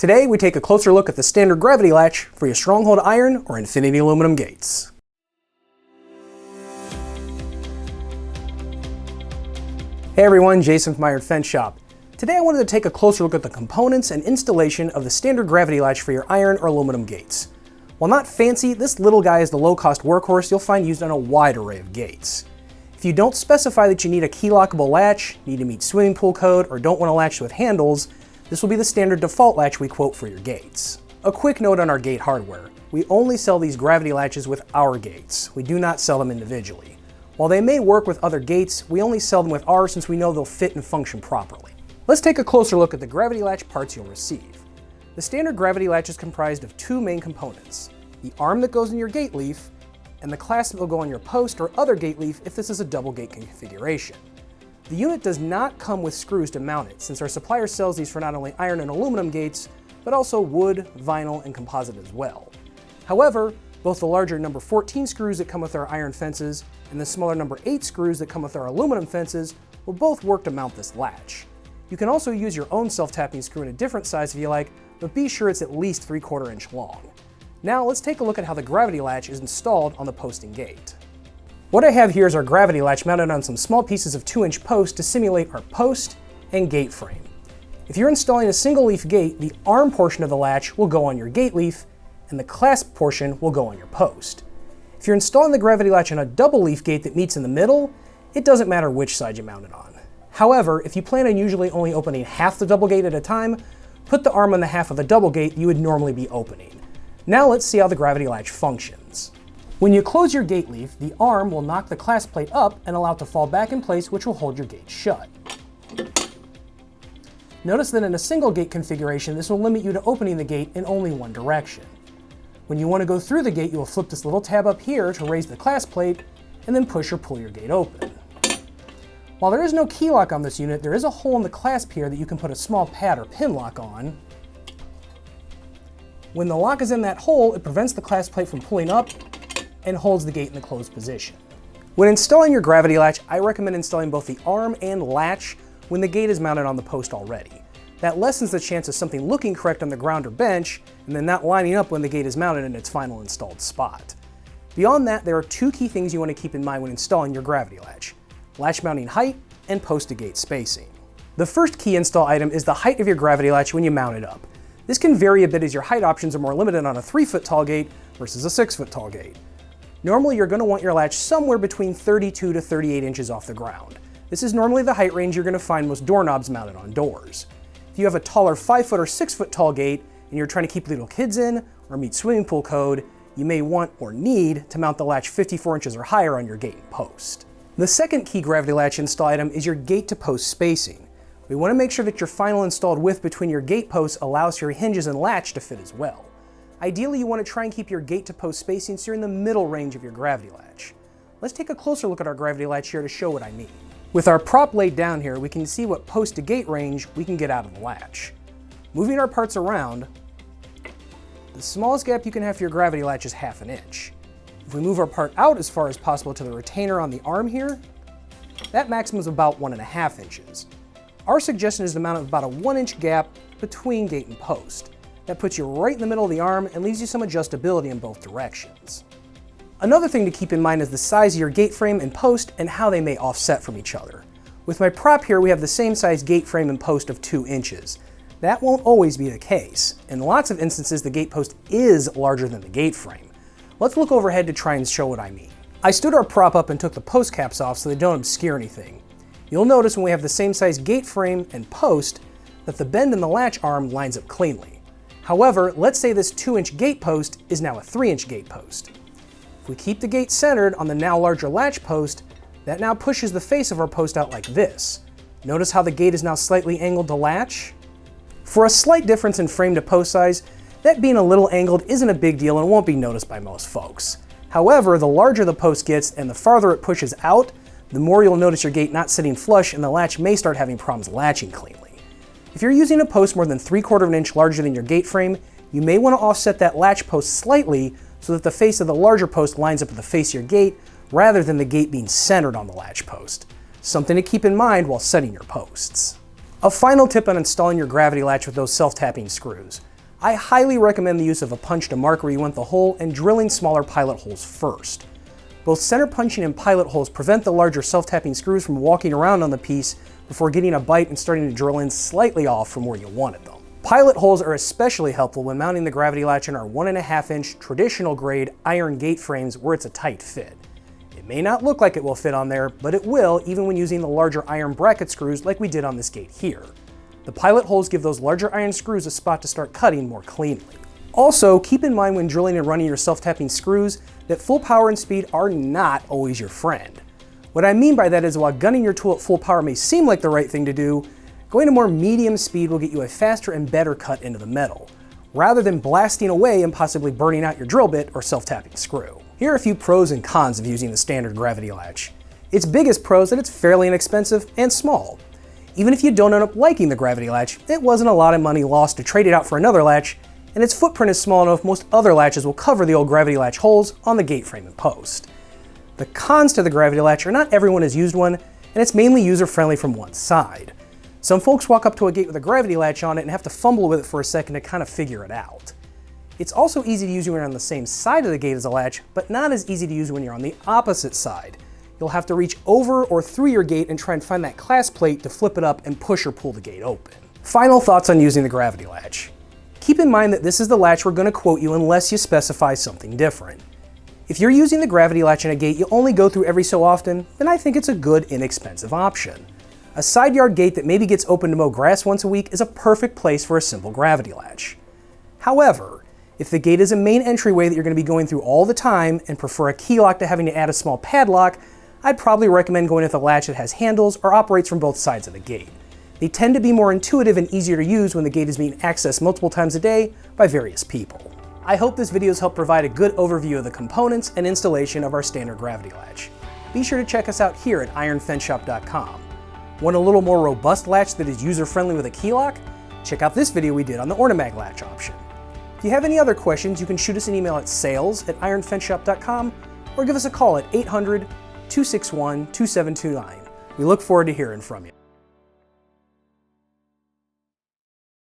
Today we take a closer look at the standard gravity latch for your stronghold iron or infinity aluminum gates. Hey everyone, Jason from Iron Fence Shop. Today I wanted to take a closer look at the components and installation of the standard gravity latch for your iron or aluminum gates. While not fancy, this little guy is the low-cost workhorse you'll find used on a wide array of gates. If you don't specify that you need a key-lockable latch, need to meet swimming pool code, or don't want a latch with handles, this will be the standard default latch we quote for your gates. A quick note on our gate hardware. We only sell these gravity latches with our gates. We do not sell them individually. While they may work with other gates, we only sell them with ours since we know they'll fit and function properly. Let's take a closer look at the gravity latch parts you'll receive. The standard gravity latch is comprised of two main components: the arm that goes in your gate leaf, and the clasp that will go on your post or other gate leaf if this is a double gate configuration. The unit does not come with screws to mount it, since our supplier sells these for not only iron and aluminum gates, but also wood, vinyl, and composite as well. However, both the larger number 14 screws that come with our iron fences and the smaller number 8 screws that come with our aluminum fences will both work to mount this latch. You can also use your own self-tapping screw in a different size if you like, but be sure it's at least 3/4 inch long. Now let's take a look at how the gravity latch is installed on the posting gate. What I have here is our gravity latch mounted on some small pieces of 2-inch post to simulate our post and gate frame. If you're installing a single leaf gate, the arm portion of the latch will go on your gate leaf and the clasp portion will go on your post. If you're installing the gravity latch on a double leaf gate that meets in the middle, it doesn't matter which side you mount it on. However, if you plan on usually only opening half the double gate at a time, put the arm on the half of the double gate you would normally be opening. Now let's see how the gravity latch functions. When you close your gate leaf, the arm will knock the clasp plate up and allow it to fall back in place, which will hold your gate shut. Notice that in a single gate configuration, this will limit you to opening the gate in only one direction. When you want to go through the gate, you will flip this little tab up here to raise the clasp plate and then push or pull your gate open. While there is no key lock on this unit, there is a hole in the clasp here that you can put a small pad or pin lock on. When the lock is in that hole, it prevents the clasp plate from pulling up and holds the gate in the closed position. When installing your gravity latch, I recommend installing both the arm and latch when the gate is mounted on the post already. That lessens the chance of something looking correct on the ground or bench and then not lining up when the gate is mounted in its final installed spot. Beyond that, there are two key things you want to keep in mind when installing your gravity latch: latch mounting height and post to gate spacing. The first key install item is the height of your gravity latch when you mount it up. This can vary a bit as your height options are more limited on a 3-foot tall gate versus a 6-foot tall gate. Normally you're going to want your latch somewhere between 32 to 38 inches off the ground. This is normally the height range you're going to find most doorknobs mounted on doors. If you have a taller 5-foot or 6-foot tall gate and you're trying to keep little kids in or meet swimming pool code, you may want or need to mount the latch 54 inches or higher on your gate and post. The second key gravity latch install item is your gate to post spacing. We want to make sure that your final installed width between your gate posts allows for your hinges and latch to fit as well. Ideally, you want to try and keep your gate to post spacing so you're in the middle range of your gravity latch. Let's take a closer look at our gravity latch here to show what I mean. With our prop laid down here, we can see what post to gate range we can get out of the latch. Moving our parts around, the smallest gap you can have for your gravity latch is 1/2 inch. If we move our part out as far as possible to the retainer on the arm here, that maximum is about 1.5 inches. Our suggestion is to mount about a 1-inch gap between gate and post. That puts you right in the middle of the arm and leaves you some adjustability in both directions. Another thing to keep in mind is the size of your gate frame and post and how they may offset from each other. With my prop here, we have the same size gate frame and post of 2 inches. That won't always be the case. In lots of instances, the gate post is larger than the gate frame. Let's look overhead to try and show what I mean. I stood our prop up and took the post caps off so they don't obscure anything. You'll notice when we have the same size gate frame and post that the bend in the latch arm lines up cleanly. However, let's say this 2-inch gate post is now a 3-inch gate post. If we keep the gate centered on the now larger latch post, that now pushes the face of our post out like this. Notice how the gate is now slightly angled to latch? For a slight difference in frame to post size, that being a little angled isn't a big deal and won't be noticed by most folks. However, the larger the post gets and the farther it pushes out, the more you'll notice your gate not sitting flush and the latch may start having problems latching cleanly. If you're using a post more than 3/4 inch larger than your gate frame, you may want to offset that latch post slightly so that the face of the larger post lines up with the face of your gate rather than the gate being centered on the latch post. Something to keep in mind while setting your posts. A final tip on installing your gravity latch with those self-tapping screws. I highly recommend the use of a punch to mark where you want the hole and drilling smaller pilot holes first. Both center punching and pilot holes prevent the larger self-tapping screws from walking around on the piece before getting a bite and starting to drill in slightly off from where you wanted them. Pilot holes are especially helpful when mounting the gravity latch in our 1.5-inch traditional grade iron gate frames where it's a tight fit. It may not look like it will fit on there, but it will even when using the larger iron bracket screws like we did on this gate here. The pilot holes give those larger iron screws a spot to start cutting more cleanly. Also, keep in mind when drilling and running your self-tapping screws that full power and speed are not always your friend. What I mean by that is while gunning your tool at full power may seem like the right thing to do, going to more medium speed will get you a faster and better cut into the metal, rather than blasting away and possibly burning out your drill bit or self-tapping screw. Here are a few pros and cons of using the standard gravity latch. Its biggest pro is that it's fairly inexpensive and small. Even if you don't end up liking the gravity latch, it wasn't a lot of money lost to trade it out for another latch, and its footprint is small enough most other latches will cover the old gravity latch holes on the gate frame and post. The cons to the gravity latch are not everyone has used one, and it's mainly user-friendly from one side. Some folks walk up to a gate with a gravity latch on it and have to fumble with it for a second to kind of figure it out. It's also easy to use when you're on the same side of the gate as a latch, but not as easy to use when you're on the opposite side. You'll have to reach over or through your gate and try and find that clasp plate to flip it up and push or pull the gate open. Final thoughts on using the gravity latch. Keep in mind that this is the latch we're going to quote you unless you specify something different. If you're using the gravity latch in a gate you only go through every so often, then I think it's a good, inexpensive option. A side yard gate that maybe gets open to mow grass once a week is a perfect place for a simple gravity latch. However, if the gate is a main entryway that you're going to be going through all the time and prefer a key lock to having to add a small padlock, I'd probably recommend going with a latch that has handles or operates from both sides of the gate. They tend to be more intuitive and easier to use when the gate is being accessed multiple times a day by various people. I hope this video has helped provide a good overview of the components and installation of our standard gravity latch. Be sure to check us out here at ironfenshop.com. Want a little more robust latch that is user-friendly with a key lock? Check out this video we did on the Ornamag latch option. If you have any other questions, you can shoot us an email at sales@ironfenshop.com or give us a call at 800-261-2729. We look forward to hearing from you.